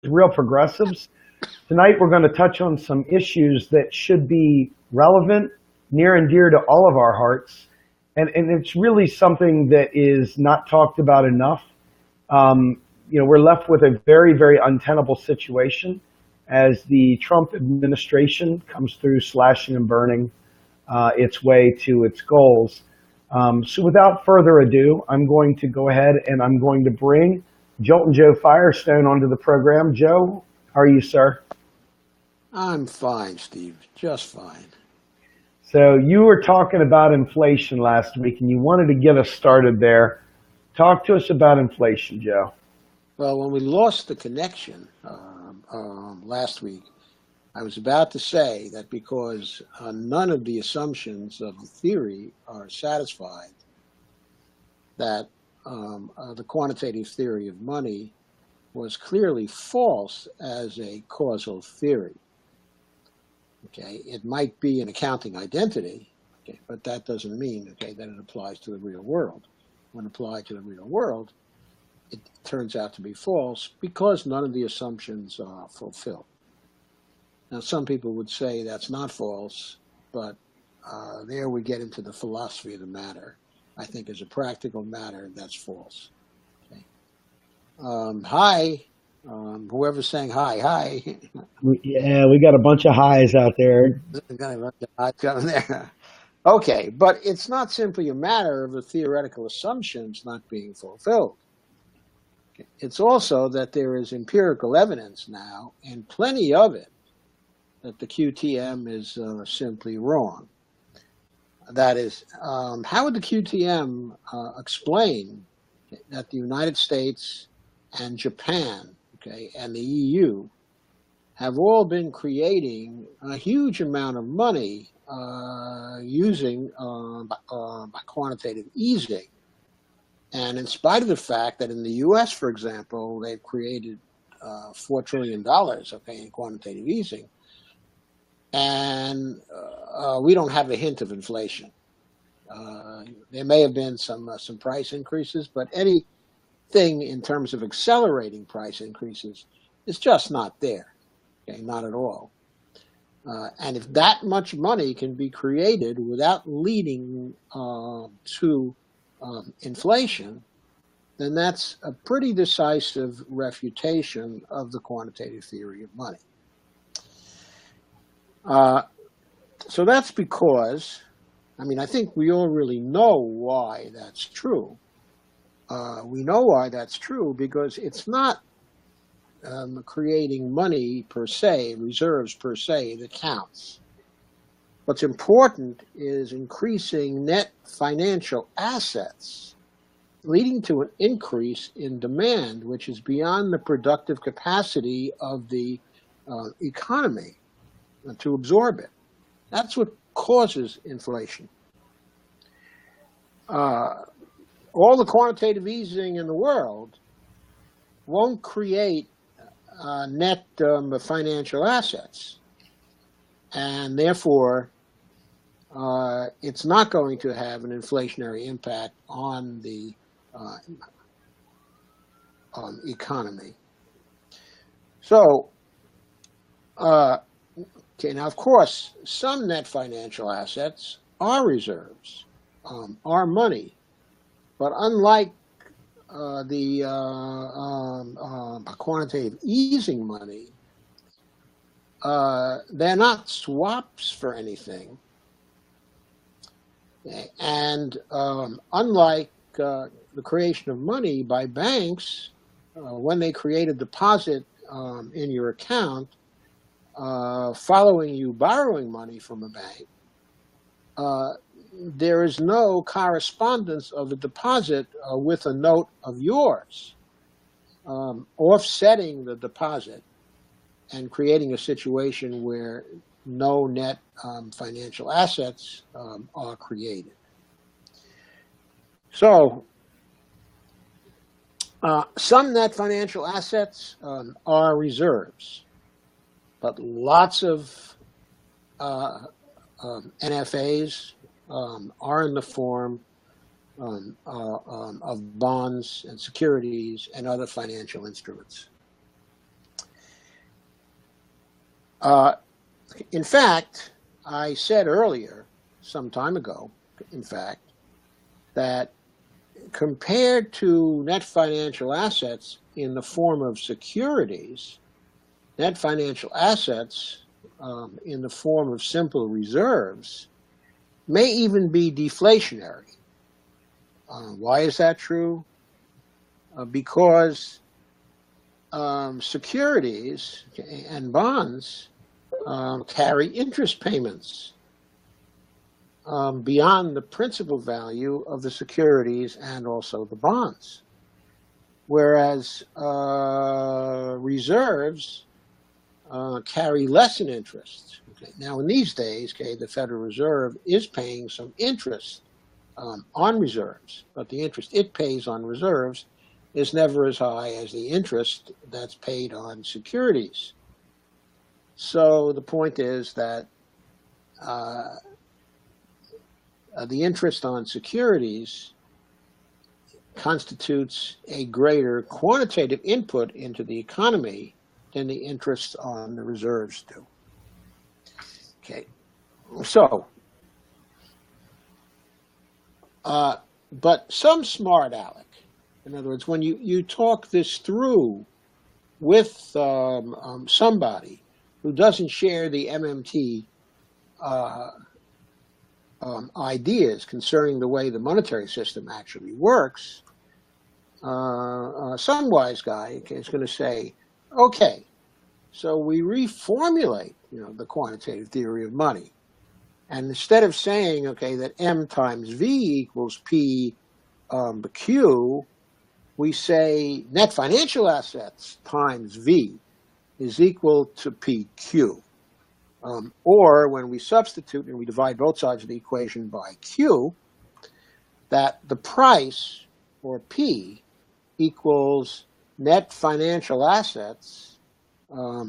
real progressives. Tonight we're going to touch on some issues that should be relevant, near and dear to all of our hearts. And it's really something that is not talked about enough. We're left with a very, very untenable situation as the Trump administration comes through slashing and burning its way to its goals. So without further ado, I'm going to go ahead and I'm going to bring Jolton Joe Firestone onto the program. Joe, how are you, sir? I'm fine, Steve, just fine. So you were talking about inflation last week, and you wanted to get us started there. Talk to us about inflation, Joe. Well, when we lost the connection last week, I was about to say that because none of the assumptions of the theory are satisfied, that the quantitative theory of money was clearly false as a causal theory. Okay, it might be an accounting identity, okay, but that doesn't mean, okay, that it applies to the real world. When applied to the real world, it turns out to be false because none of the assumptions are fulfilled. Now, some people would say that's not false, but there we get into the philosophy of the matter. I think as a practical matter, that's false. Okay. Hi, whoever's saying hi. Yeah, we got a bunch of highs out there. Okay, but it's not simply a matter of the theoretical assumptions not being fulfilled. It's also that there is empirical evidence now, and plenty of it, that the QTM is simply wrong. That is, how would the QTM explain that the United States and Japan, okay, and the EU have all been creating a huge amount of money using by quantitative easing? And in spite of the fact that in the U.S., for example, they've created $4 trillion, okay, in quantitative easing, and we don't have a hint of inflation. There may have been some price increases, but anything in terms of accelerating price increases is just not there, okay, not at all. And if that much money can be created without leading to inflation, then that's a pretty decisive refutation of the quantitative theory of money. So that's because, I think we all really know why that's true. We know why that's true because it's not creating money per se, reserves per se, that counts. What's important is increasing net financial assets, leading to an increase in demand, which is beyond the productive capacity of the economy to absorb it. That's what causes inflation. All the quantitative easing in the world won't create net financial assets, and therefore it's not going to have an inflationary impact on the economy. So, okay, now of course, some net financial assets are reserves, are money, but unlike the quantitative easing money, they're not swaps for anything. And unlike the creation of money by banks, when they create a deposit in your account, following you borrowing money from a bank, there is no correspondence of a deposit with a note of yours, offsetting the deposit and creating a situation where no net financial assets are created. So some net financial assets are reserves, but lots of NFAs are in the form of bonds and securities and other financial instruments. In fact, I said earlier, some time ago, in fact, that compared to net financial assets in the form of securities, net financial assets in the form of simple reserves may even be deflationary. Why is that true? Because securities and bonds carry interest payments beyond the principal value of the securities and also the bonds. Whereas reserves carry less in interest. Okay. Now, in these days, the Federal Reserve is paying some interest on reserves, but the interest it pays on reserves is never as high as the interest that's paid on securities. So the point is that the interest on securities constitutes a greater quantitative input into the economy than the interest on the reserves do. Okay, so, but some smart aleck, in other words, when you talk this through with somebody who doesn't share the MMT ideas concerning the way the monetary system actually works, some wise guy is going to say, okay, so we reformulate, the quantitative theory of money. And instead of saying, okay, that M times V equals P Q, we say net financial assets times V is equal to PQ. Or when we substitute and we divide both sides of the equation by Q, that the price, or P, equals net financial assets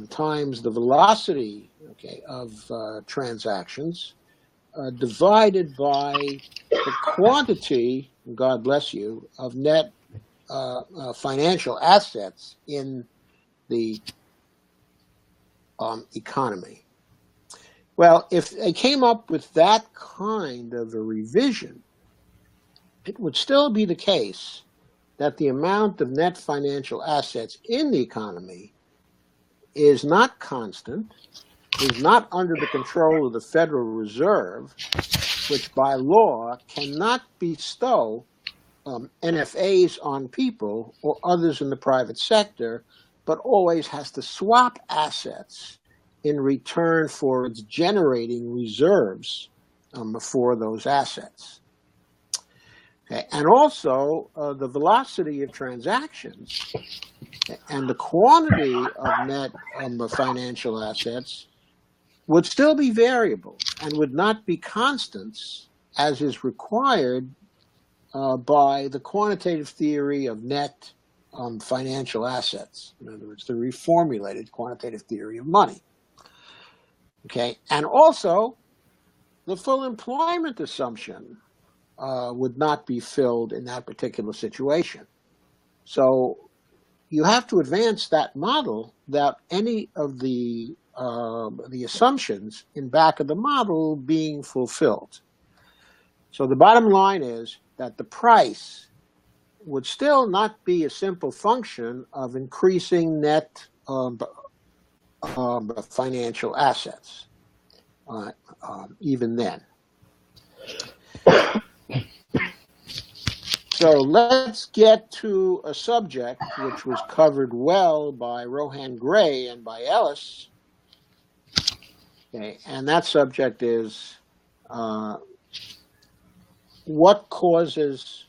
times the velocity, of transactions divided by the quantity, God bless you, of net financial assets in the economy. Well, if they came up with that kind of a revision, it would still be the case that the amount of net financial assets in the economy is not constant, is not under the control of the Federal Reserve, which by law cannot bestow NFAs on people or others in the private sector, but always has to swap assets in return for its generating reserves for those assets. Okay. And also the velocity of transactions and the quantity of net financial assets would still be variable and would not be constants as is required by the quantitative theory of net financial assets. In other words, the reformulated quantitative theory of money. Okay, and also the full employment assumption would not be filled in that particular situation. So you have to advance that model without any of the assumptions in back of the model being fulfilled. So the bottom line is that the price would still not be a simple function of increasing net financial assets, even then. So let's get to a subject which was covered well by Rohan Gray and by Ellis. Okay, and that subject is what causes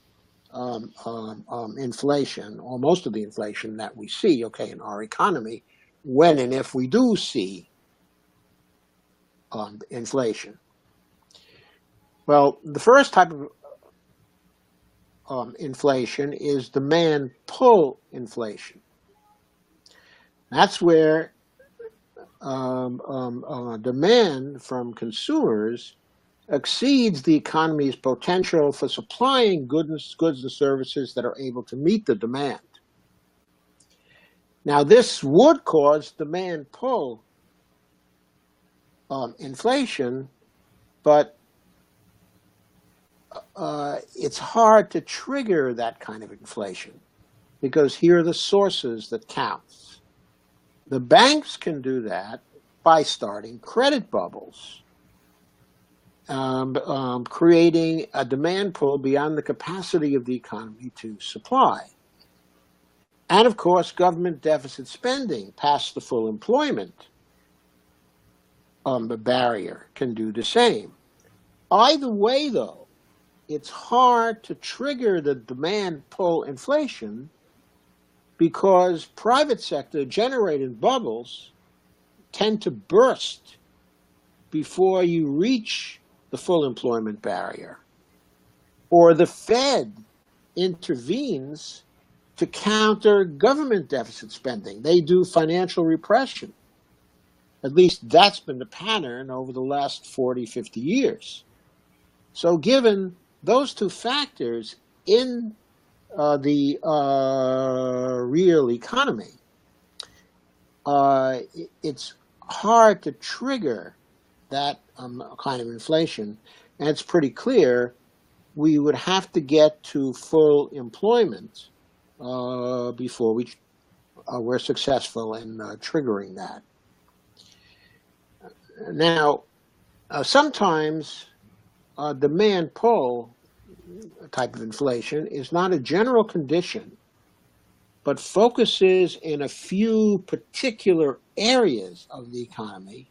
inflation, or most of the inflation that we see, in our economy, when and if we do see inflation. Well, the first type of inflation is demand pull inflation. That's where demand from consumers exceeds the economy's potential for supplying goods and services that are able to meet the demand. Now, this would cause demand pull inflation, but it's hard to trigger that kind of inflation because here are the sources that count. The banks can do that by starting credit bubbles, creating a demand pull beyond the capacity of the economy to supply. And of course, government deficit spending past the full employment barrier can do the same. Either way, though, it's hard to trigger the demand pull inflation because private sector generated bubbles tend to burst before you reach the full employment barrier, or the Fed intervenes to counter government deficit spending. They do financial repression. At least that's been the pattern over the last 40, 50 years. So given those two factors in the real economy, it's hard to trigger that kind of inflation. And it's pretty clear we would have to get to full employment before we're successful in triggering that. Now, sometimes demand pull type of inflation is not a general condition, but focuses in a few particular areas of the economy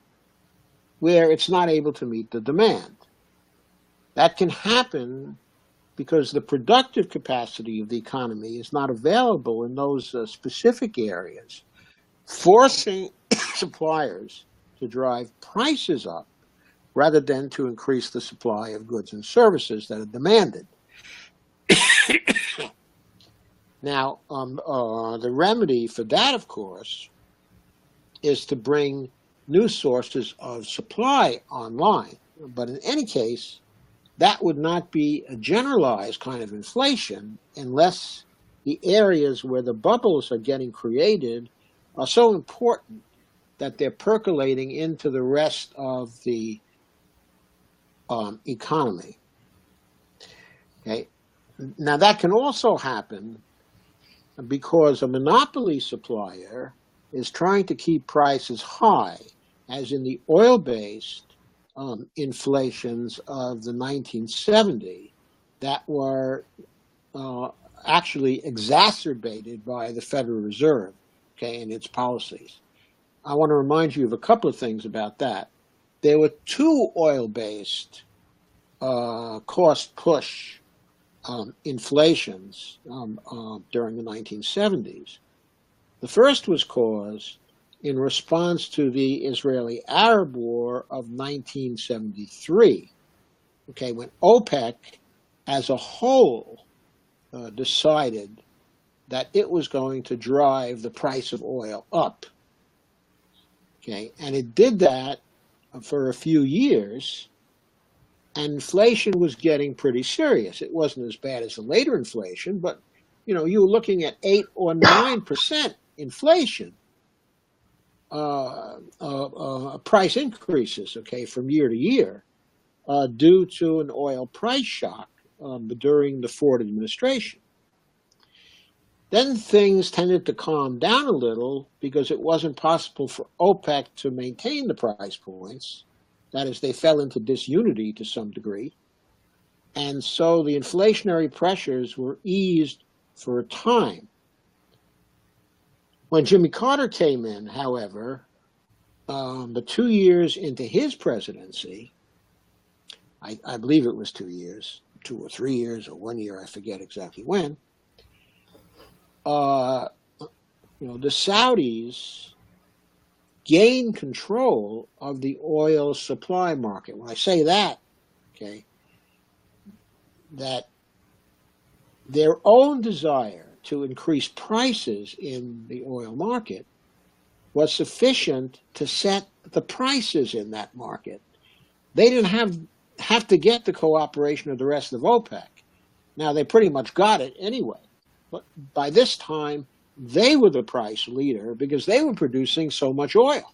where it's not able to meet the demand. That can happen because the productive capacity of the economy is not available in those specific areas, forcing suppliers to drive prices up rather than to increase the supply of goods and services that are demanded. Now, the remedy for that, of course, is to bring new sources of supply online. But in any case, that would not be a generalized kind of inflation unless the areas where the bubbles are getting created are so important that they're percolating into the rest of the economy. Okay. Now, that can also happen because a monopoly supplier is trying to keep prices high, as in the oil-based inflations of the 1970s that were actually exacerbated by the Federal Reserve, okay, and its policies. I want to remind you of a couple of things about that. There were two oil-based cost push inflations during the 1970s. The first was caused in response to the Israeli-Arab War of 1973, okay, when OPEC as a whole decided that it was going to drive the price of oil up. Okay, and it did that for a few years, and inflation was getting pretty serious. It wasn't as bad as the later inflation, but you were looking at 8 or 9% inflation, price increases, okay, from year to year, due to an oil price shock during the Ford administration. Then things tended to calm down a little because it wasn't possible for OPEC to maintain the price points. That is, they fell into disunity to some degree. And so the inflationary pressures were eased for a time. When Jimmy Carter came in, however, the 2 years into his presidency, I believe it was 2 years, 2 or 3 years, or 1 year, I forget exactly when, the Saudis gained control of the oil supply market. When I say that, okay, that their own desire to increase prices in the oil market was sufficient to set the prices in that market. They didn't have to get the cooperation of the rest of OPEC. Now, they pretty much got it anyway. But by this time, they were the price leader because they were producing so much oil.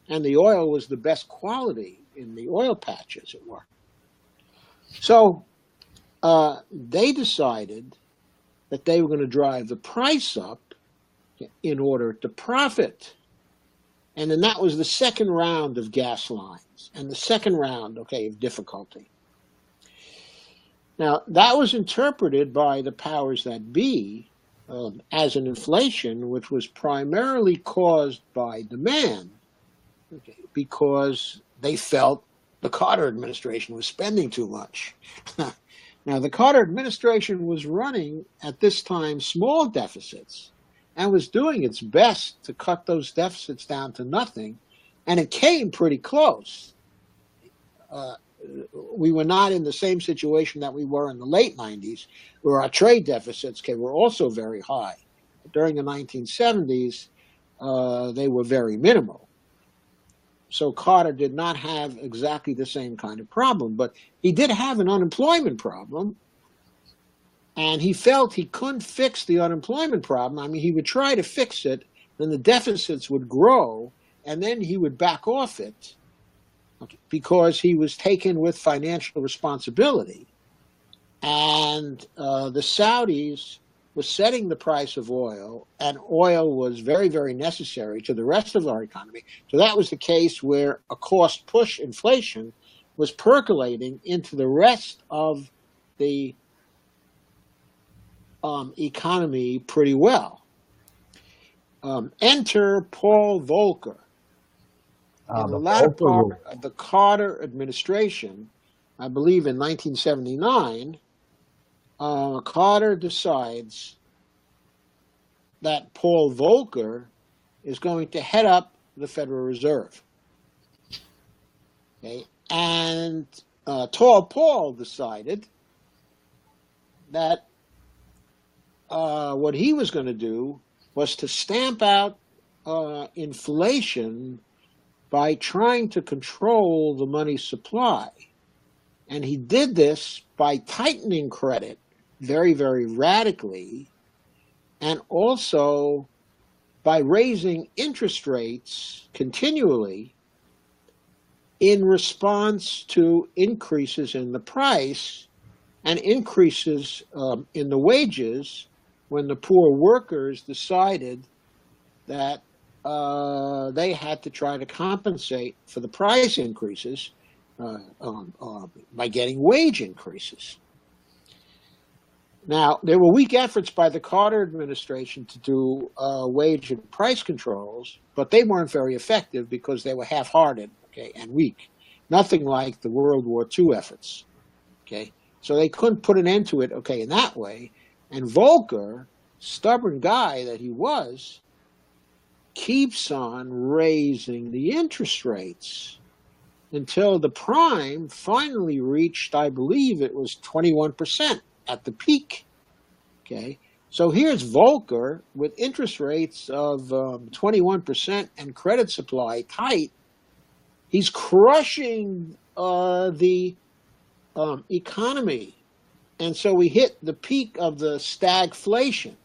and the oil was the best quality in the oil patch, as it were. So they decided that they were going to drive the price up in order to profit. And then that was the second round of gas lines and the second round, of difficulty. Now, that was interpreted by the powers that be as an inflation which was primarily caused by demand, because they felt the Carter administration was spending too much. Now, the Carter administration was running at this time small deficits and was doing its best to cut those deficits down to nothing, and it came pretty close. We were not in the same situation that we were in the late 90s, where our trade deficits were also very high. During the 1970s, they were very minimal. So Carter did not have exactly the same kind of problem, but he did have an unemployment problem, and he felt he couldn't fix the unemployment problem. I mean, he would try to fix it, then the deficits would grow, and then he would back off it, because he was taken with financial responsibility. And the Saudis were setting the price of oil, and oil was very, very necessary to the rest of our economy. So that was the case where a cost push inflation was percolating into the rest of the economy pretty well. Enter Paul Volcker. In the latter part of the Carter administration, I believe in 1979, Carter decides that Paul Volcker is going to head up the Federal Reserve. And Tall Paul decided that what he was going to do was to stamp out inflation by trying to control the money supply. And he did this by tightening credit very, very radically, and also by raising interest rates continually in response to increases in the price and increases in the wages when the poor workers decided that they had to try to compensate for the price increases by getting wage increases. Now, there were weak efforts by the Carter administration to do wage and price controls, but they weren't very effective because they were half-hearted, and weak. Nothing like the World War II efforts, So they couldn't put an end to it, in that way. And Volcker, stubborn guy that he was, keeps on raising the interest rates until the prime finally reached, I believe it was 21% at the peak. So here's Volcker with interest rates of 21% and credit supply tight. He's crushing the economy. And so we hit the peak of the stagflation.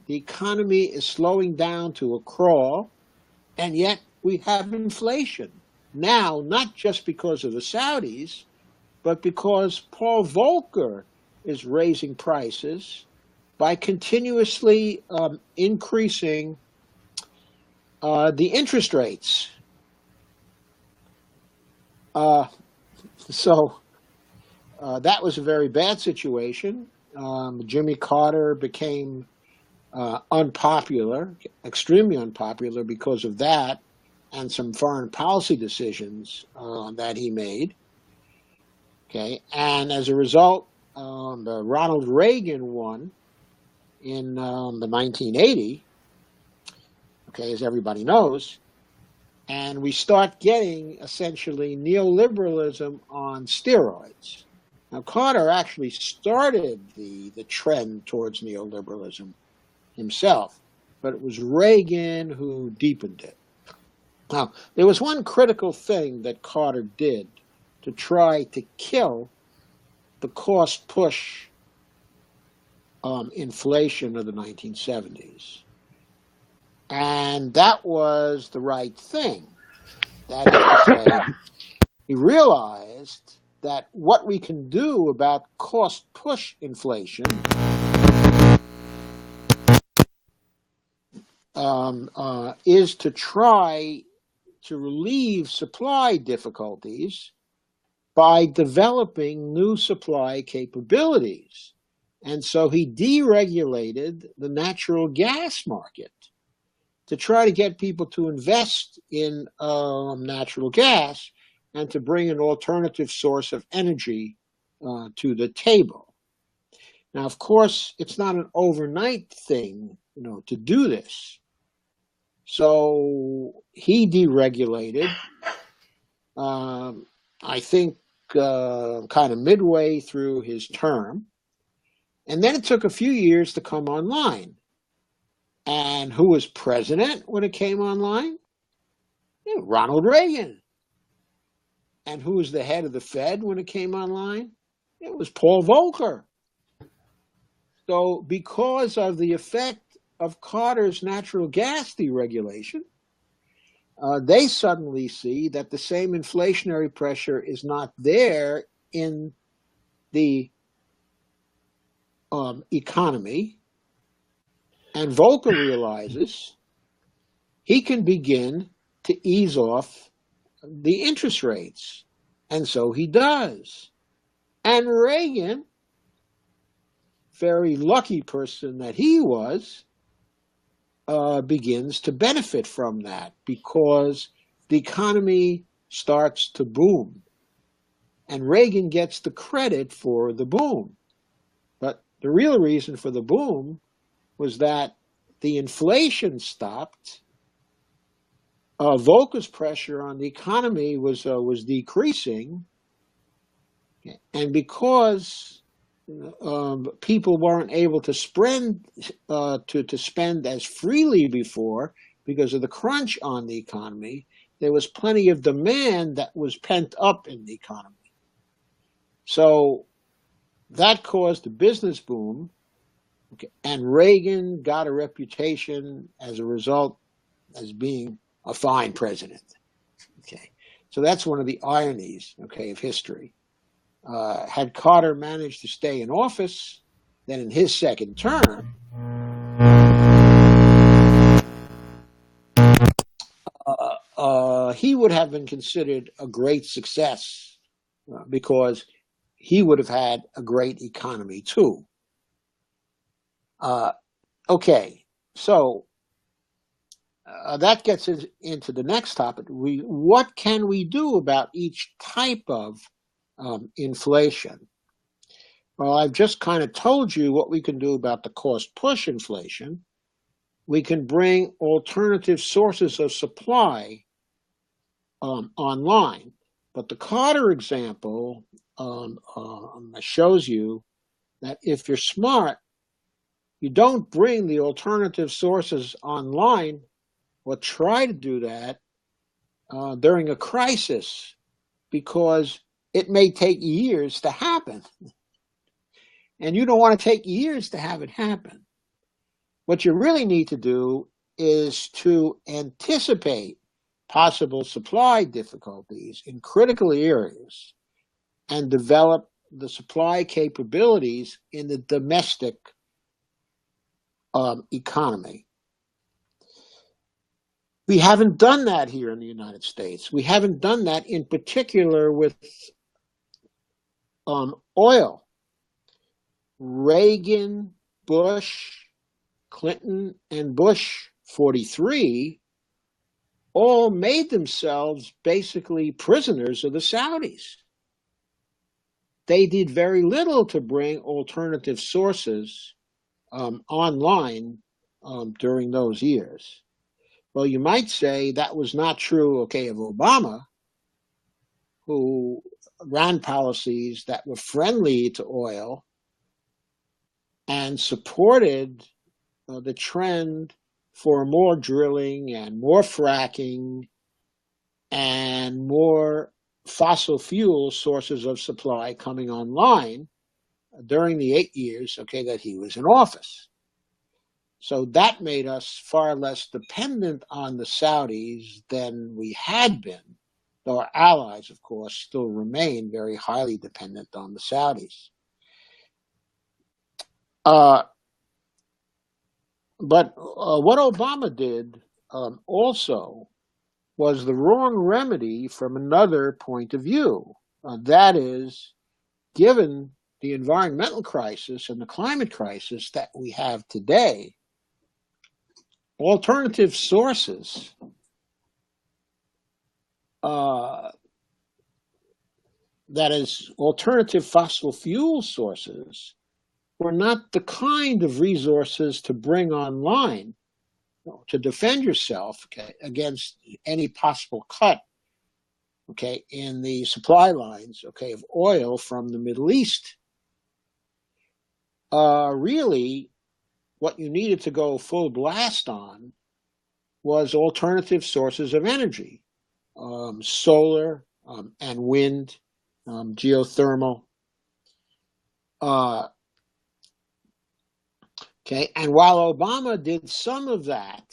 The economy is slowing down to a crawl, and yet we have inflation. Now, not just because of the Saudis, but because Paul Volcker is raising prices by continuously increasing the interest rates. So that was a very bad situation. Jimmy Carter became unpopular, extremely unpopular because of that and some foreign policy decisions that he made. And as a result, the Ronald Reagan won in the 1980, as everybody knows, and we start getting essentially neoliberalism on steroids. Now, Carter actually started the trend towards neoliberalism himself, but it was Reagan who deepened it. Now, there was one critical thing that Carter did to try to kill the cost push inflation of the 1970s. And that was the right thing. That is to say, he realized that what we can do about cost push inflation is to try to relieve supply difficulties by developing new supply capabilities. And so he deregulated the natural gas market to try to get people to invest in natural gas and to bring an alternative source of energy to the table. Now, of course, it's not an overnight thing, to do this. So he deregulated, I think, kind of midway through his term. And then it took a few years to come online. And who was president when it came online? Ronald Reagan. And who was the head of the Fed when it came online? It was Paul Volcker. So because of the effect of Carter's natural gas deregulation, they suddenly see that the same inflationary pressure is not there in the economy. And Volcker realizes he can begin to ease off the interest rates. And so he does. And Reagan, very lucky person that he was, begins to benefit from that because the economy starts to boom. And Reagan gets the credit for the boom. But the real reason for the boom was that the inflation stopped. Volcker's pressure on the economy was decreasing, and because people weren't able to spend as freely before because of the crunch on the economy, there was plenty of demand that was pent up in the economy. So that caused a business boom. Okay. And Reagan got a reputation as a result as being a fine president. Okay, so that's one of the ironies, of history. Had Carter managed to stay in office, then in his second term, he would have been considered a great success because he would have had a great economy too. Okay, so that gets us into the next topic. What can we do about each type of inflation? Well, I've just kind of told you what we can do about the cost push inflation. We can bring alternative sources of supply online. But the Carter example shows you that if you're smart, you don't bring the alternative sources online or try to do that during a crisis because it may take years to happen. And you don't want to take years to have it happen. What you really need to do is to anticipate possible supply difficulties in critical areas and develop the supply capabilities in the domestic economy. We haven't done that here in the United States. We haven't done that in particular with oil. Reagan, Bush, Clinton, and Bush 43 all made themselves basically prisoners of the Saudis. They did very little to bring alternative sources online during those years. Well, you might say that was not true, of Obama, who ran policies that were friendly to oil and supported the trend for more drilling and more fracking and more fossil fuel sources of supply coming online during the 8 years, that he was in office. So that made us far less dependent on the Saudis than we had been, though our allies, of course, still remain very highly dependent on the Saudis. But what Obama did also was the wrong remedy from another point of view. That is, given the environmental crisis and the climate crisis that we have today, alternative sources that is, alternative fossil fuel sources were not the kind of resources to bring online to defend yourself, okay, against any possible cut, okay, in the supply lines, okay, of oil from the Middle East. Really, what you needed to go full blast on was alternative sources of energy, solar and wind, geothermal. Okay, and while Obama did some of that,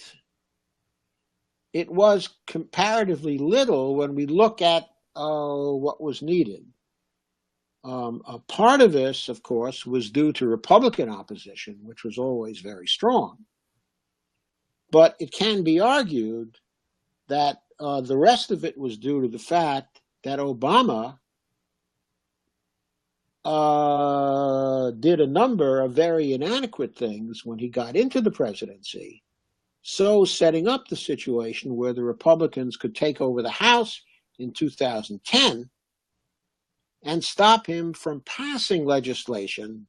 it was comparatively little when we look at what was needed. A part of this, of course, was due to Republican opposition, which was always very strong. But it can be argued that the rest of it was due to the fact that Obama did a number of very inadequate things when he got into the presidency, so setting up the situation where the Republicans could take over the House in 2010 and stop him from passing legislation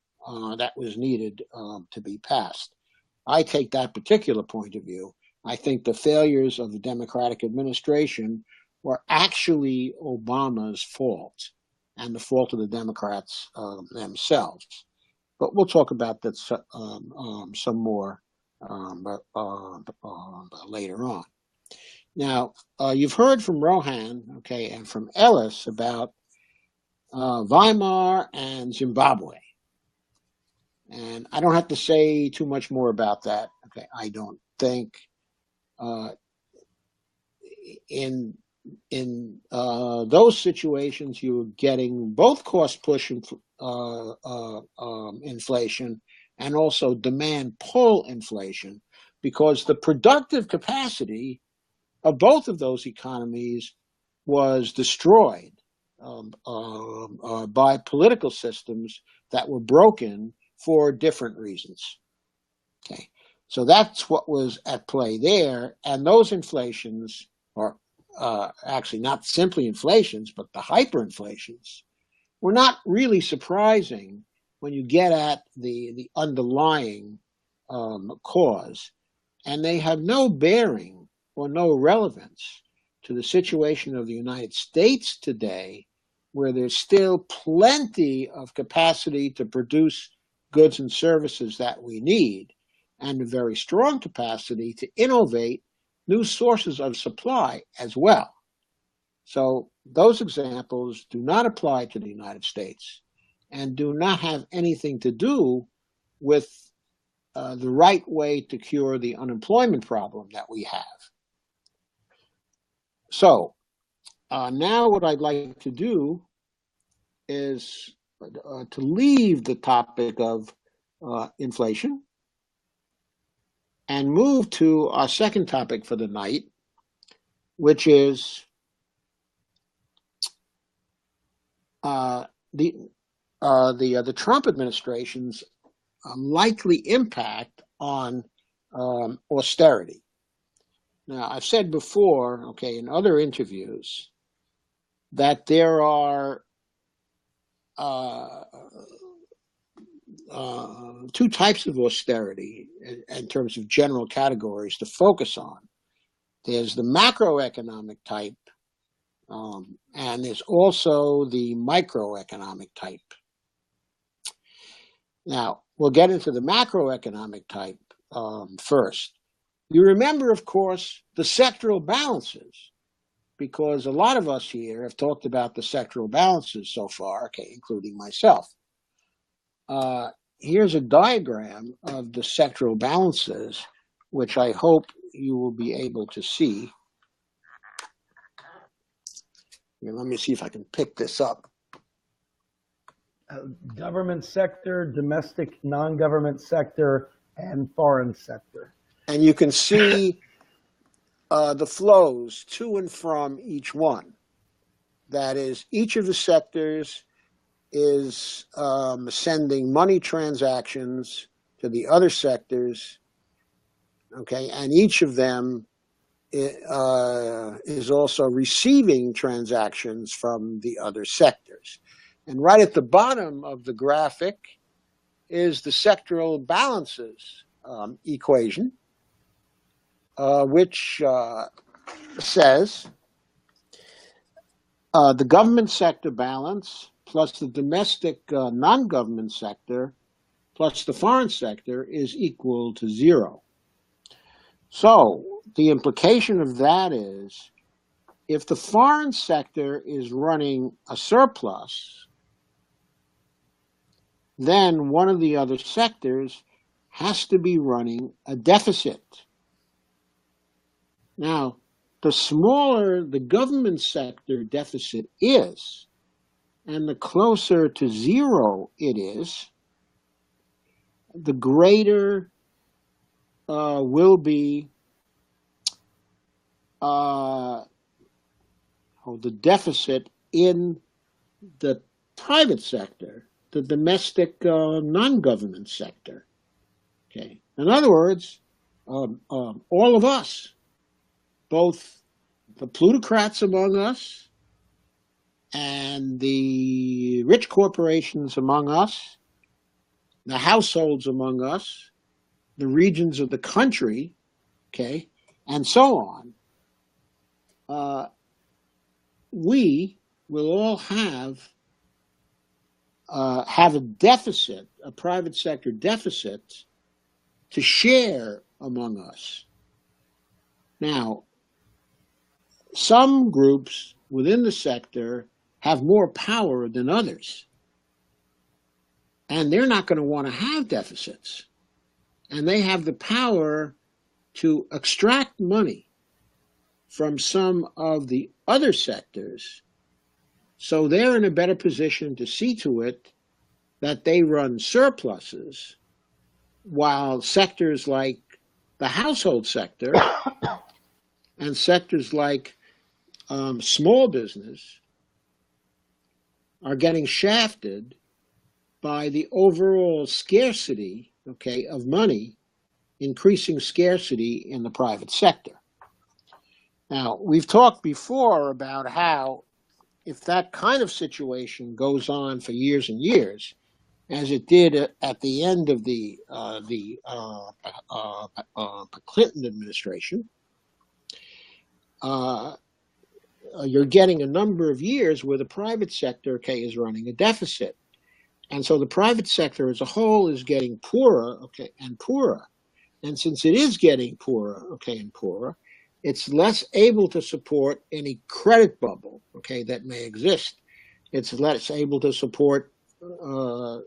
that was needed to be passed. I take that particular point of view. I think the failures of the Democratic administration were actually Obama's fault and the fault of the Democrats themselves. But we'll talk about that some more later on. Now, you've heard from Rohan, okay, and from Ellis about Weimar and Zimbabwe. And I don't have to say too much more about that. Okay, I don't think in those situations you're getting both cost push inflation and also demand pull inflation, because the productive capacity of both of those economies was destroyed by political systems that were broken for different reasons. Okay, so that's what was at play there, and those inflations, or actually not simply inflations, but the hyperinflations, were not really surprising when you get at the underlying cause, and they have no bearing or no relevance to the situation of the United States today, where there's still plenty of capacity to produce goods and services that we need, and a very strong capacity to innovate new sources of supply as well. So those examples do not apply to the United States and do not have anything to do with the right way to cure the unemployment problem that we have. So now what I'd like to do is to leave the topic of inflation and move to our second topic for the night, which is the Trump administration's likely impact on austerity. Now, I've said before, okay, in other interviews, that there are two types of austerity in terms of general categories to focus on. There's the macroeconomic type, and there's also the microeconomic type. Now, we'll get into the macroeconomic type first. You remember, of course, the sectoral balances, because a lot of us here have talked about the sectoral balances so far, okay, including myself. here's a diagram of the sectoral balances, which I hope you will be able to see. Here, let me see if I can pick this up. Government sector, domestic non-government sector, and foreign sector. And you can see the flows to and from each one. That is, each of the sectors is sending money transactions to the other sectors, okay, and each of them is also receiving transactions from the other sectors. And right at the bottom of the graphic is the sectoral balances equation, which says the government sector balance plus the domestic non-government sector plus the foreign sector is equal to 0. So the implication of that is if the foreign sector is running a surplus, then one of the other sectors has to be running a deficit. Now, the smaller the government sector deficit is, and the closer to 0 it is, the greater will be the deficit in the private sector, the domestic non-government sector. Okay. In other words, all of us, both the plutocrats among us and the rich corporations among us, the households among us, the regions of the country, okay, and so on, we will all have a deficit, a private sector deficit, to share among us. Now, some groups within the sector have more power than others, and they're not going to want to have deficits, and they have the power to extract money from some of the other sectors, so they're in a better position to see to it that they run surpluses, while sectors like the household sector and sectors like small business are getting shafted by the overall scarcity, okay, of money, increasing scarcity in the private sector. Now, we've talked before about how if that kind of situation goes on for years and years, as it did at the end of the Clinton administration, you're getting a number of years where the private sector, okay, is running a deficit. And so the private sector as a whole is getting poorer, okay, and poorer. And since it is getting poorer, okay, and poorer, it's less able to support any credit bubble, okay, that may exist. It's less able to support the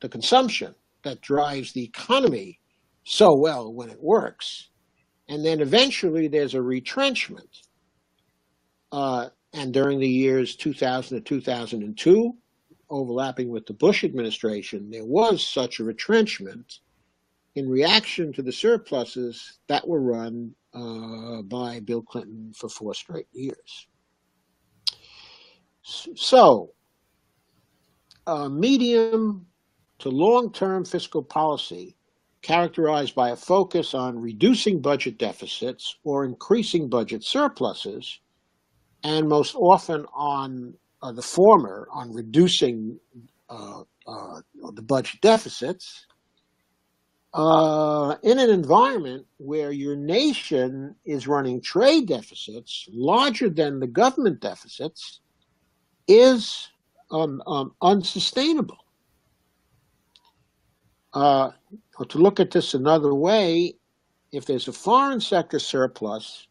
consumption that drives the economy so well when it works. And then eventually there's a retrenchment. And during the years 2000 to 2002, overlapping with the Bush administration, there was such a retrenchment in reaction to the surpluses that were run by Bill Clinton for 4 straight years. So, medium to long-term fiscal policy characterized by a focus on reducing budget deficits or increasing budget surpluses, and most often on the former, on reducing the budget deficits, in an environment where your nation is running trade deficits larger than the government deficits, is unsustainable. To look at this another way, if there's a foreign sector surplus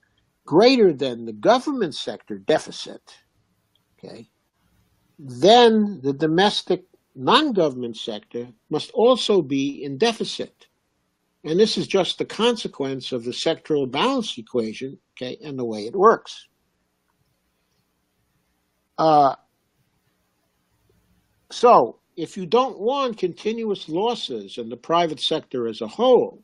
greater than the government sector deficit, okay, then the domestic non-government sector must also be in deficit. And this is just the consequence of the sectoral balance equation, okay, and the way it works. So if you don't want continuous losses in the private sector as a whole,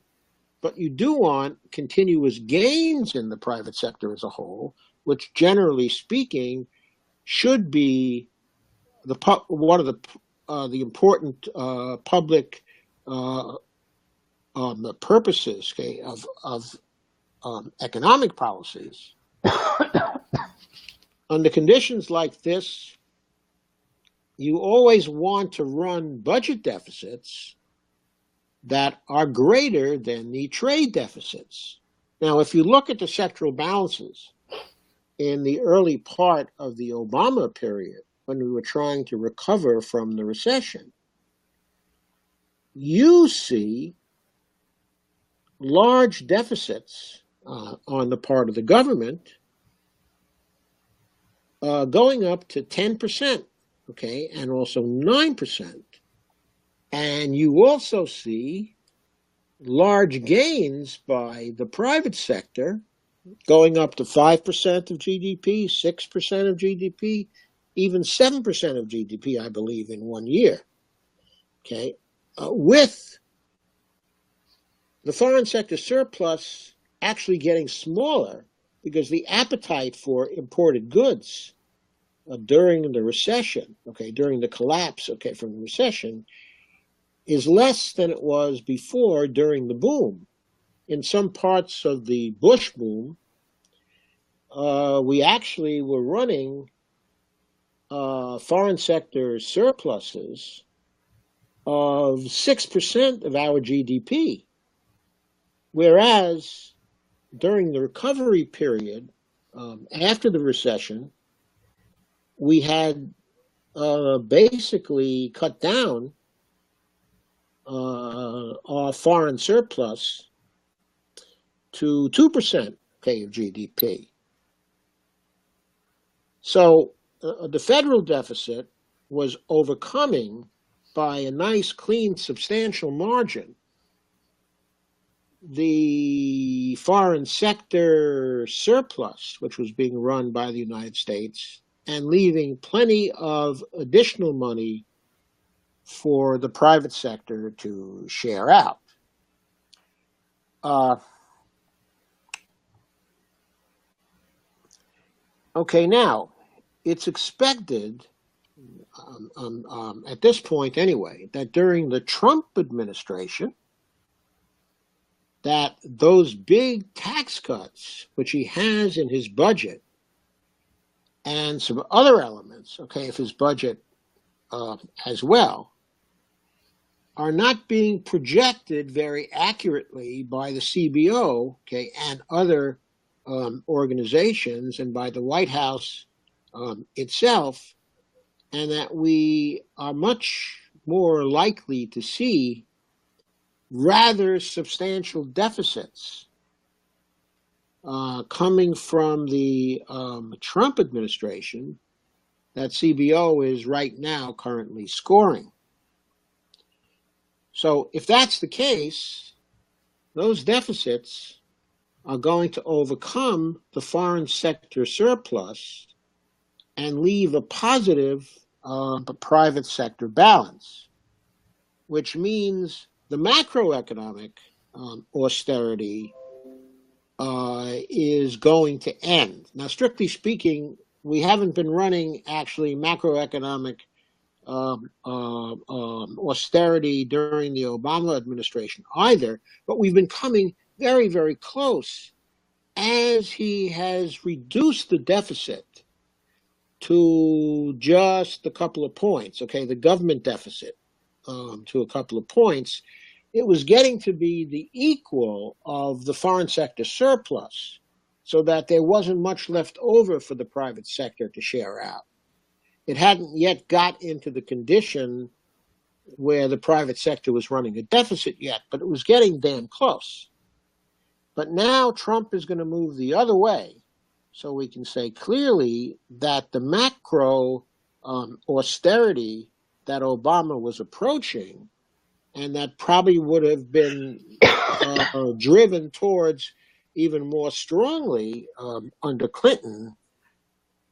but you do want continuous gains in the private sector as a whole, which generally speaking should be one of the important public purposes, okay, of economic policies. Under conditions like this, you always want to run budget deficits that are greater than the trade deficits. Now, if you look at the sectoral balances in the early part of the Obama period, when we were trying to recover from the recession, you see large deficits on the part of the government going up to 10%, okay, and also 9%. And you also see large gains by the private sector going up to 5% of GDP, 6% of GDP, even 7% of GDP, I believe, in 1 year, okay, with the foreign sector surplus actually getting smaller because the appetite for imported goods during the recession, okay, during the collapse, okay, from the recession, is less than it was before during the boom. In some parts of the Bush boom, we actually were running foreign sector surpluses of 6% of our GDP, whereas during the recovery period after the recession, we had basically cut down our foreign surplus to 2%, okay, of GDP. So the federal deficit was overcoming by a nice, clean, substantial margin the foreign sector surplus, which was being run by the United States, and leaving plenty of additional money for the private sector to share out. Okay, now, it's expected, at this point anyway, that during the Trump administration, that those big tax cuts, which he has in his budget, and some other elements, okay, of his budget as well, are not being projected very accurately by the CBO, okay, and other organizations, and by the White House itself, and that we are much more likely to see rather substantial deficits coming from the Trump administration that CBO is right now currently scoring. So if that's the case, those deficits are going to overcome the foreign sector surplus and leave a positive private sector balance, which means the macroeconomic austerity is going to end. Now, strictly speaking, we haven't been running actually macroeconomic austerity during the Obama administration either, but we've been coming very, very close as he has reduced the deficit to just a couple of points, okay, the government deficit to a couple of points. It was getting to be the equal of the foreign sector surplus, so that there wasn't much left over for the private sector to share out. It hadn't yet got into the condition where the private sector was running a deficit yet, but it was getting damn close. But now Trump is going to move the other way, so we can say clearly that the macro austerity that Obama was approaching, and that probably would have been driven towards even more strongly under Clinton,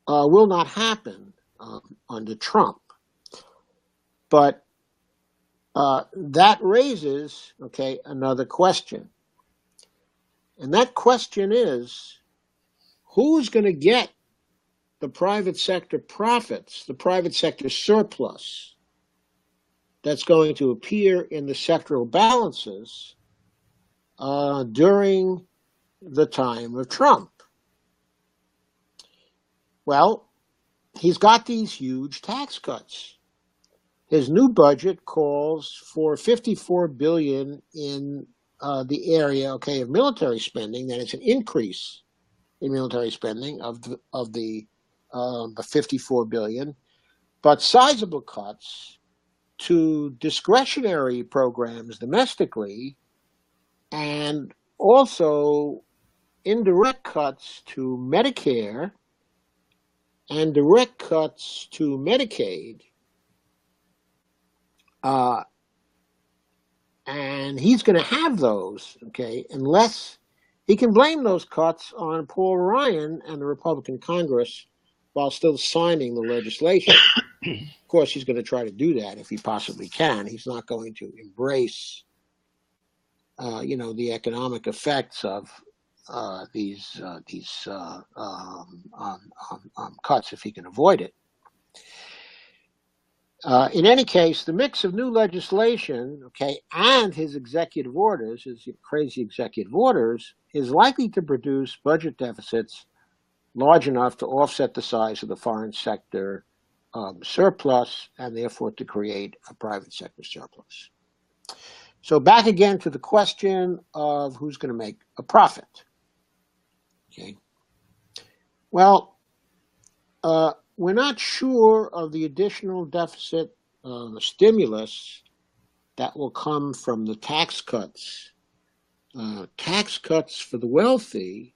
will not happen under Trump. But that raises, another question. And that question is, who's going to get the private sector profits, the private sector surplus that's going to appear in the sectoral balances during the time of Trump? Well, he's got these huge tax cuts. His new budget calls for $54 billion in the area, of military spending. That is an increase in military spending of the $54 billion, but sizable cuts to discretionary programs domestically, and also indirect cuts to Medicare and direct cuts to Medicaid. And he's going to have those, unless he can blame those cuts on Paul Ryan and the Republican Congress while still signing the legislation. Of course, he's going to try to do that if he possibly can. He's not going to embrace, the economic effects of these cuts if he can avoid it. In any case, the mix of new legislation, and his executive orders, his crazy executive orders, is likely to produce budget deficits large enough to offset the size of the foreign sector surplus, and therefore to create a private sector surplus. So back again to the question of who's going to make a profit. Well, we're not sure of the additional deficit stimulus that will come from the tax cuts. Tax cuts for the wealthy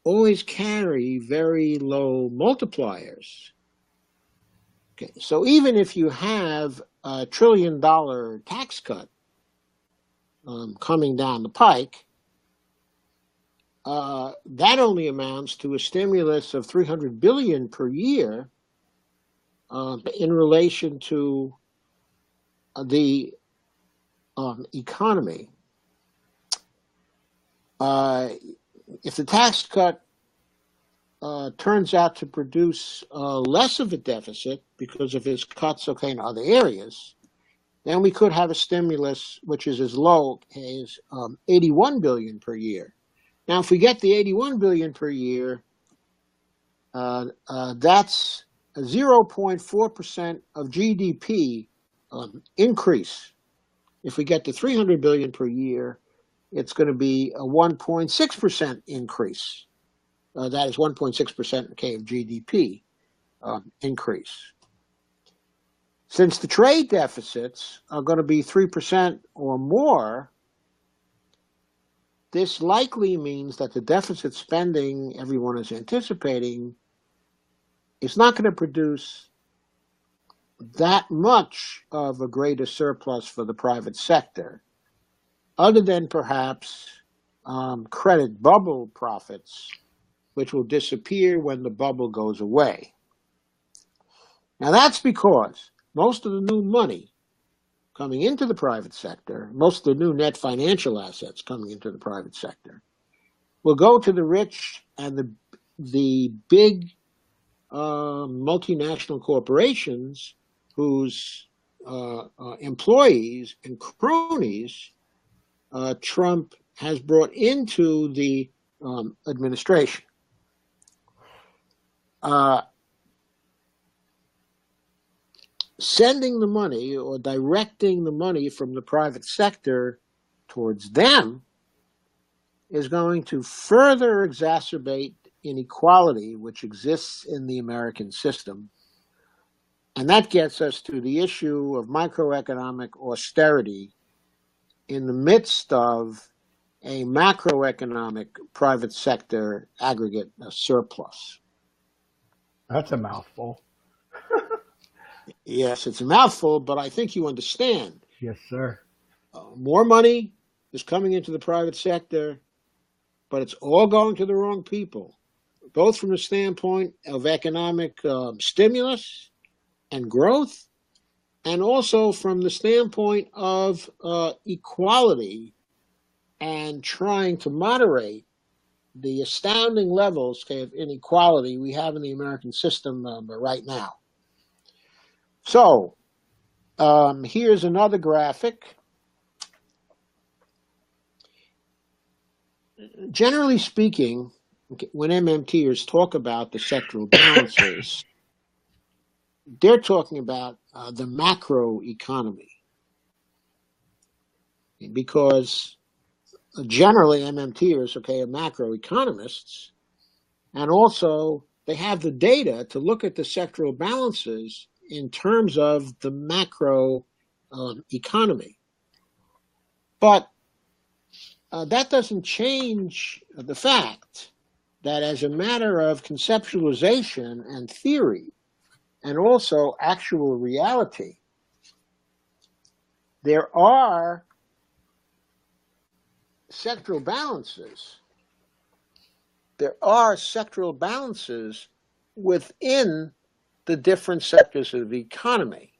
always carry very low multipliers. So even if you have a $1 trillion tax cut coming down the pike, that only amounts to a stimulus of $300 billion per year in relation to the economy. If the tax cut turns out to produce less of a deficit because of his cuts, in other areas, then we could have a stimulus which is as low as $81 billion per year. Now, if we get the $81 billion per year, that's a 0.4% of GDP increase. If we get the $300 billion per year, it's going to be a 1.6% increase. That is 1.6% of GDP increase. Since the trade deficits are going to be 3% or more, this likely means that the deficit spending everyone is anticipating is not going to produce that much of a greater surplus for the private sector, other than perhaps credit bubble profits, which will disappear when the bubble goes away. Now that's because most of the new money coming into the private sector, most of the new net financial assets coming into the private sector, will go to the rich and the big multinational corporations whose employees and cronies Trump has brought into the administration. Sending the money or directing the money from the private sector towards them is going to further exacerbate inequality which exists in the American system. And that gets us to the issue of microeconomic austerity in the midst of a macroeconomic private sector aggregate surplus. That's a mouthful. Yes, it's a mouthful, but I think you understand. Yes, sir. More money is coming into the private sector, but it's all going to the wrong people, both from the standpoint of economic stimulus and growth, and also from the standpoint of equality and trying to moderate the astounding levels of inequality we have in the American system right now. So here's another graphic. Generally speaking, when MMTers talk about the sectoral balances, they're talking about the macro economy, because generally MMTers, are macroeconomists, and also they have the data to look at the sectoral balances in terms of the macro economy. But that doesn't change the fact that as a matter of conceptualization and theory, and also actual reality, there are sectoral balances. There are sectoral balances within the different sectors of the economy.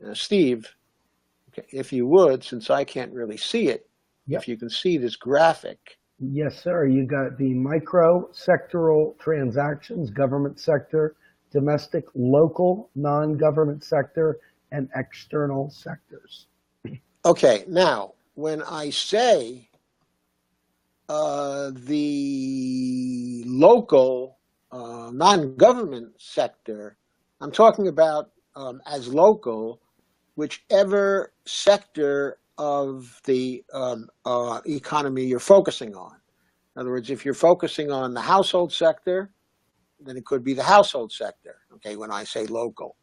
Now, Steve, if you would, since I can't really see it, Yep. if you can see this graphic. Yes, sir. You got the micro sectoral transactions, government sector, domestic, local, non-government sector, and external sectors. Okay, now, when I say the local non-government sector, I'm talking about as local, whichever sector of the economy you're focusing on. In other words, if you're focusing on the household sector, then it could be the household sector, when I say local.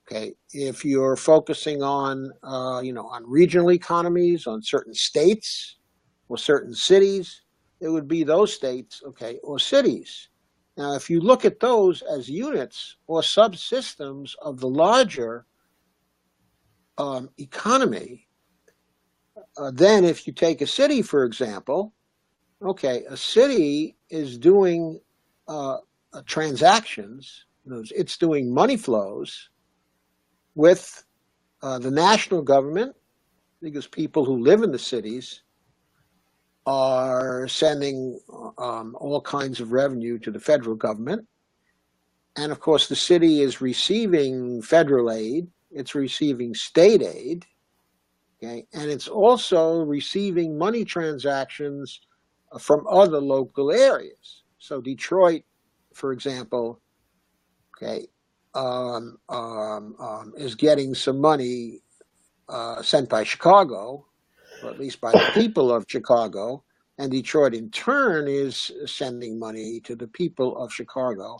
If you're focusing on, on regional economies, on certain states or certain cities, it would be those states, or cities. Now, if you look at those as units or subsystems of the larger economy, then if you take a city, for example, a city is doing transactions, it's doing money flows with the national government, because people who live in the cities are sending all kinds of revenue to the federal government. And of course, the city is receiving federal aid, it's receiving state aid, and it's also receiving money transactions from other local areas. So Detroit, for example, is getting some money sent by Chicago, or at least by the people of Chicago, and Detroit in turn is sending money to the people of Chicago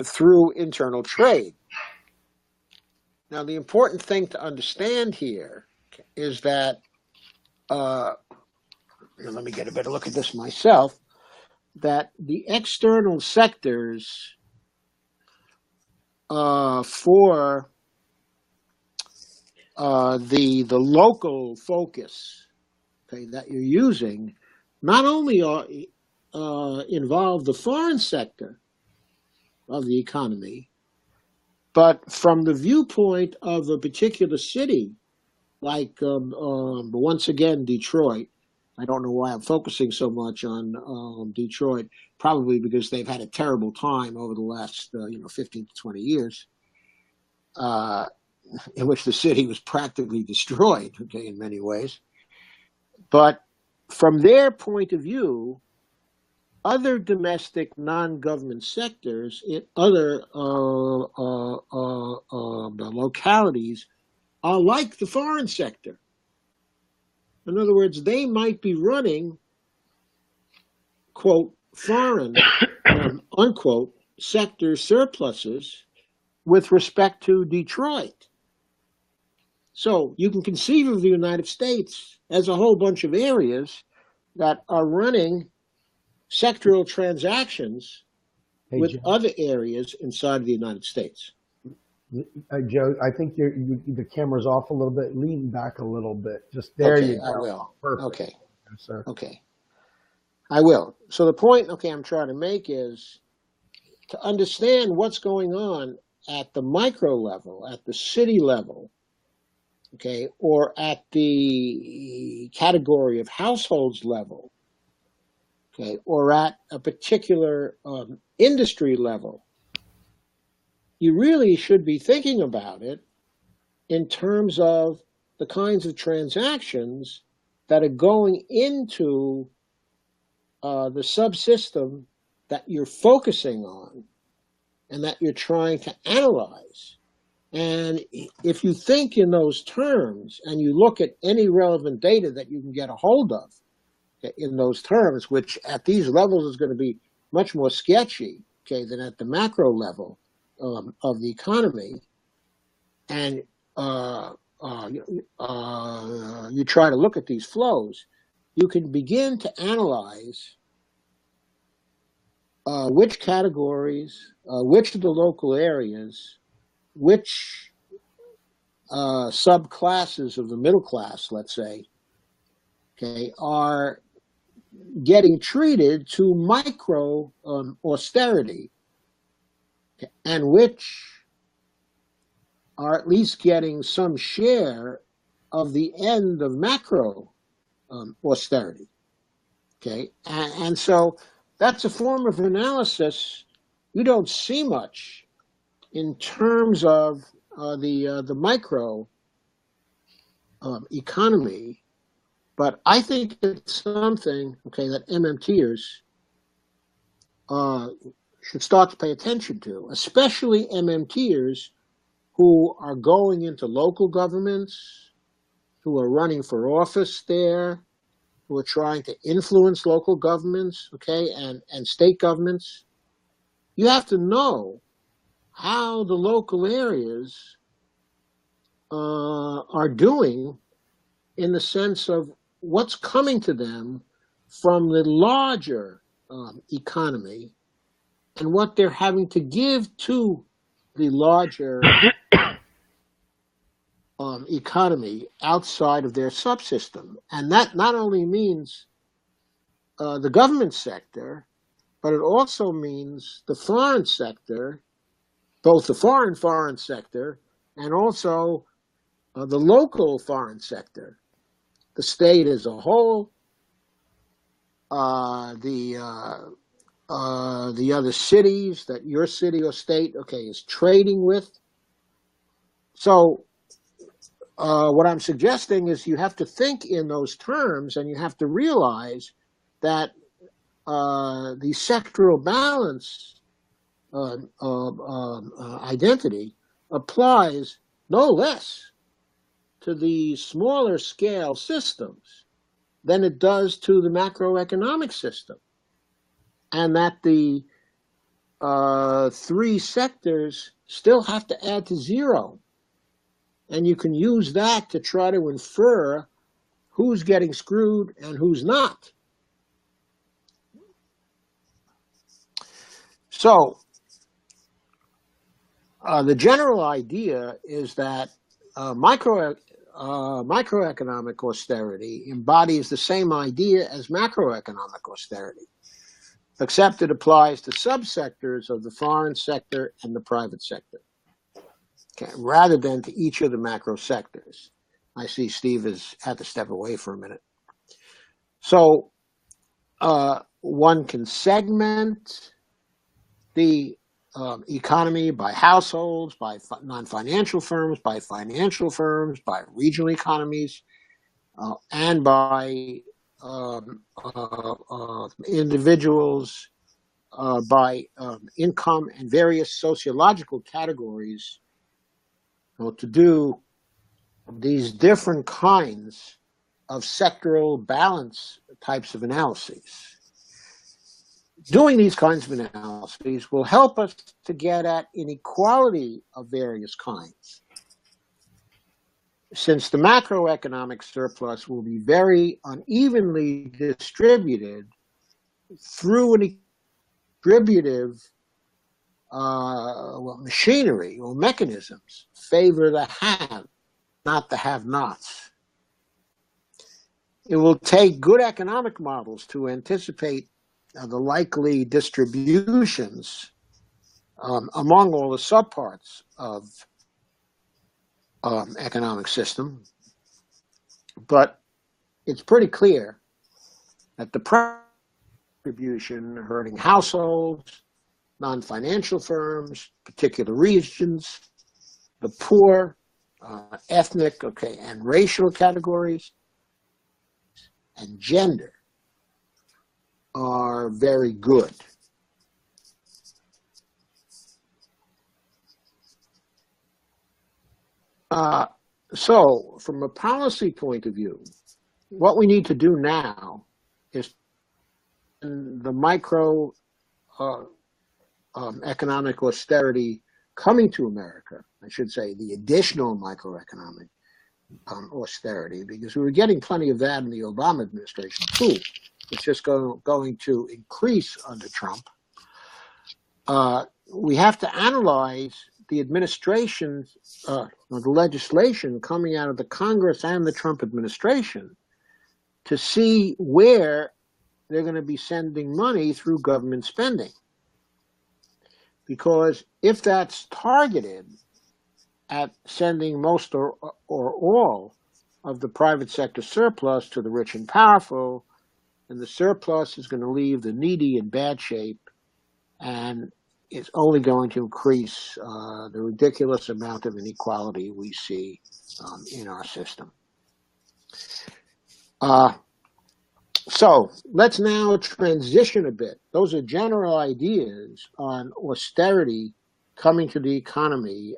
through internal trade. Now, the important thing to understand here is that, let me get a better look at this myself, that the external sectors for the local focus that you're using not only involve the foreign sector of the economy, but from the viewpoint of a particular city, like once again Detroit. I don't know why I'm focusing so much on Detroit, probably because they've had a terrible time over the last 15 to 20 years, in which the city was practically destroyed, in many ways. But from their point of view, other domestic non-government sectors in other localities are like the foreign sector. In other words, they might be running, quote, foreign, unquote, sector surpluses with respect to Detroit. So you can conceive of the United States as a whole bunch of areas that are running sectoral transactions with other areas inside of the United States. Joe, I think the camera's off a little bit. Lean back a little bit. Just there Okay, you I go. will. Perfect. Okay, Yes, sir. okay, I will. So the point, okay, I'm trying to make is to understand what's going on at the micro level, at the city level, okay, or at the category of households level, okay, or at a particular industry level. You really should be thinking about it in terms of the kinds of transactions that are going into the subsystem that you're focusing on and that you're trying to analyze. And if you think in those terms and you look at any relevant data that you can get a hold of in those terms, which at these levels is going to be much more sketchy, okay, than at the macro level of the economy, and you try to look at these flows, you can begin to analyze which categories, which of the local areas, which subclasses of the middle class, let's say, okay, are getting treated to micro austerity, okay, and which are at least getting some share of the end of macro austerity. Okay, and so that's a form of analysis you don't see much in terms of the micro economy, but I think it's something, okay, that MMTers should start to pay attention to, especially MMTers who are going into local governments, who are running for office there, who are trying to influence local governments, okay, and state governments. You have to know how the local areas are doing in the sense of what's coming to them from the larger economy and what they're having to give to the larger economy outside of their subsystem. And that not only means the government sector, but it also means the foreign sector, both the foreign sector and also the local foreign sector, the state as a whole, the other cities that your city or state, okay, is trading with. So what I'm suggesting is you have to think in those terms, and you have to realize that the sectoral balance identity applies no less to the smaller scale systems than it does to the macroeconomic system, and that the three sectors still have to add to zero. And you can use that to try to infer who's getting screwed and who's not. So the general idea is that microeconomic austerity embodies the same idea as macroeconomic austerity, except it applies to subsectors of the foreign sector and the private sector, okay, rather than to each of the macro sectors. I see Steve has had to step away for a minute. So one can segment the economy by households, by non-financial firms, by financial firms, by regional economies, and by individuals, by income and various sociological categories, to do these different kinds of sectoral balance types of analyses. Doing these kinds of analyses will help us to get at inequality of various kinds, since the macroeconomic surplus will be very unevenly distributed through an distributive machinery or mechanisms favor the have, not the have-nots. It will take good economic models to anticipate the likely distributions among all the subparts of economic system, but it's pretty clear that the distribution hurting households, non-financial firms, particular regions, the poor, ethnic, and racial categories, and gender are very good. So, from a policy point of view, what we need to do now is the micro economic austerity coming to America, I should say, the additional microeconomic austerity, because we were getting plenty of that in the Obama administration too. It's just going to increase under Trump. We have to analyze the administration, the legislation coming out of the Congress and the Trump administration to see where they're going to be sending money through government spending. Because if that's targeted at sending most or all of the private sector surplus to the rich and powerful, and the surplus is going to leave the needy in bad shape, and it's only going to increase the ridiculous amount of inequality we see in our system. So let's now transition a bit. Those are general ideas on austerity coming to the economy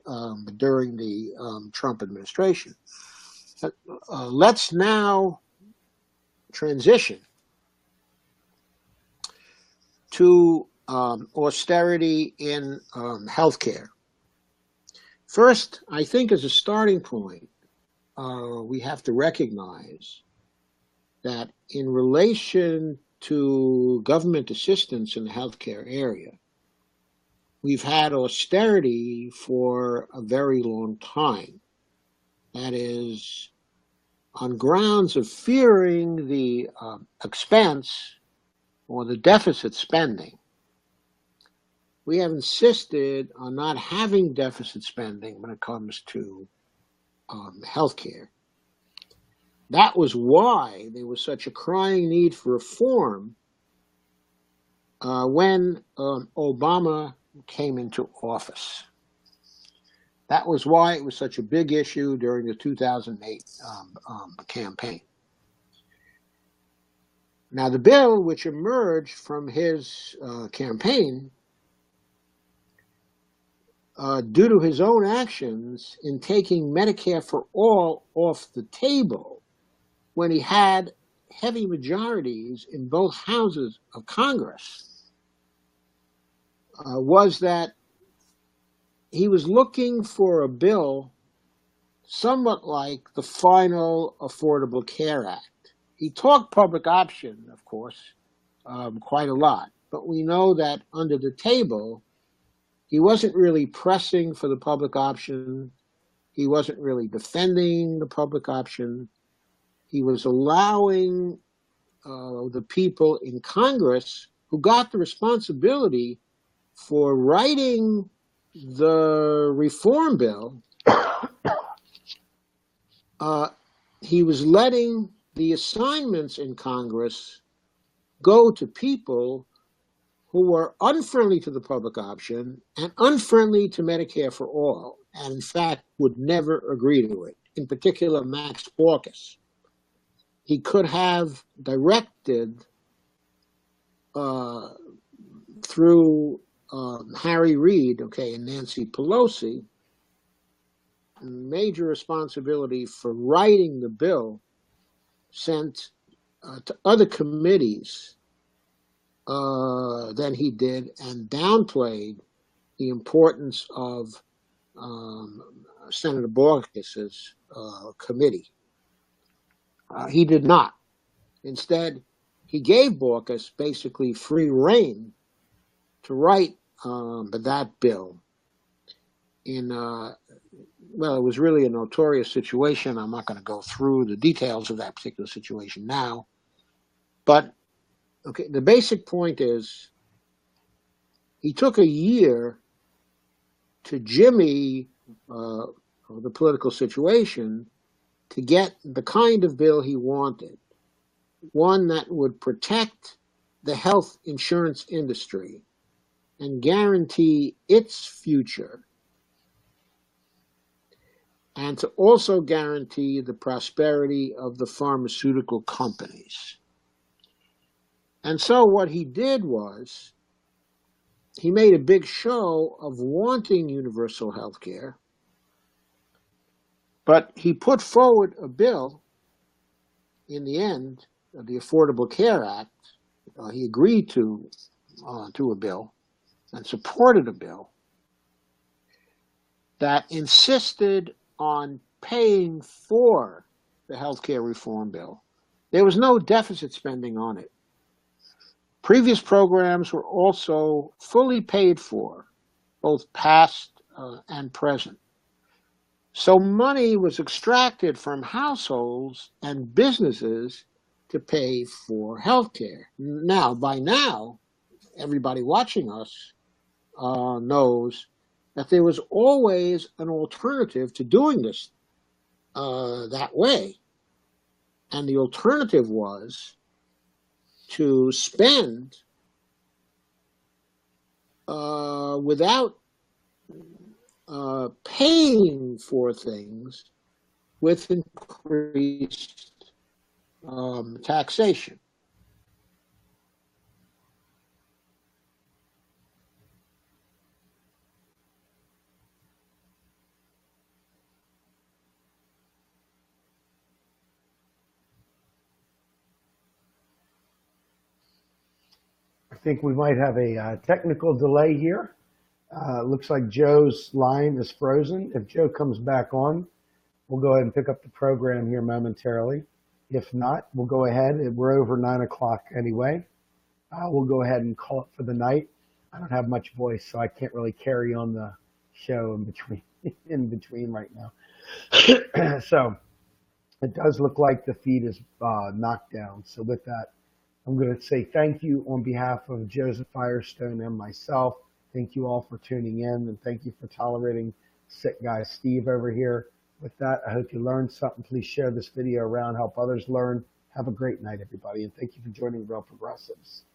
during the Trump administration. Let's now transition to austerity in healthcare. First, I think as a starting point, we have to recognize that in relation to government assistance in the healthcare area, we've had austerity for a very long time. That is, on grounds of fearing the expense or the deficit spending, we have insisted on not having deficit spending when it comes to healthcare. That was why there was such a crying need for reform when Obama came into office. That was why it was such a big issue during the 2008 campaign. Now, the bill which emerged from his campaign, due to his own actions in taking Medicare for all off the table, when he had heavy majorities in both houses of Congress, was that he was looking for a bill somewhat like the final Affordable Care Act. He talked public option, of course, quite a lot, but we know that under the table, he wasn't really pressing for the public option. He wasn't really defending the public option. He was allowing the people in Congress who got the responsibility for writing the reform bill, he was letting the assignments in Congress go to people who were unfriendly to the public option and unfriendly to Medicare for all, and in fact would never agree to it, in particular Max Baucus. He could have directed through Harry Reid, and Nancy Pelosi, major responsibility for writing the bill sent to other committees than he did, and downplayed the importance of Senator Baucus's committee. He did not. Instead, he gave Baucus basically free rein to write but that bill well, it was really a notorious situation. I'm not going to go through the details of that particular situation now. But, okay, the basic point is he took a year to jimmy the political situation to get the kind of bill he wanted, one that would protect the health insurance industry and guarantee its future, and to also guarantee the prosperity of the pharmaceutical companies. And so what he did was he made a big show of wanting universal health care, but he put forward a bill in the end, the Affordable Care Act. He agreed to a bill and supported a bill that insisted on paying for the healthcare reform bill. There was no deficit spending on it. Previous programs were also fully paid for, both past and present. So money was extracted from households and businesses to pay for healthcare. By now, everybody watching us knows that there was always an alternative to doing this that way. And the alternative was to spend without paying for things with increased taxation. I think we might have a technical delay here. Looks like Joe's line is frozen. If Joe comes back on, we'll go ahead and pick up the program here momentarily. If not, we'll go ahead. We're over 9 o'clock anyway. We'll go ahead and call it for the night. I don't have much voice, so I can't really carry on the show in between right now. So it does look like the feed is knocked down. So with that, I'm going to say thank you on behalf of Joseph Firestone and myself. Thank you all for tuning in, and thank you for tolerating sick guy Steve over here. With that, I hope you learned something. Please share this video around, help others learn. Have a great night, everybody, and thank you for joining Real Progressives.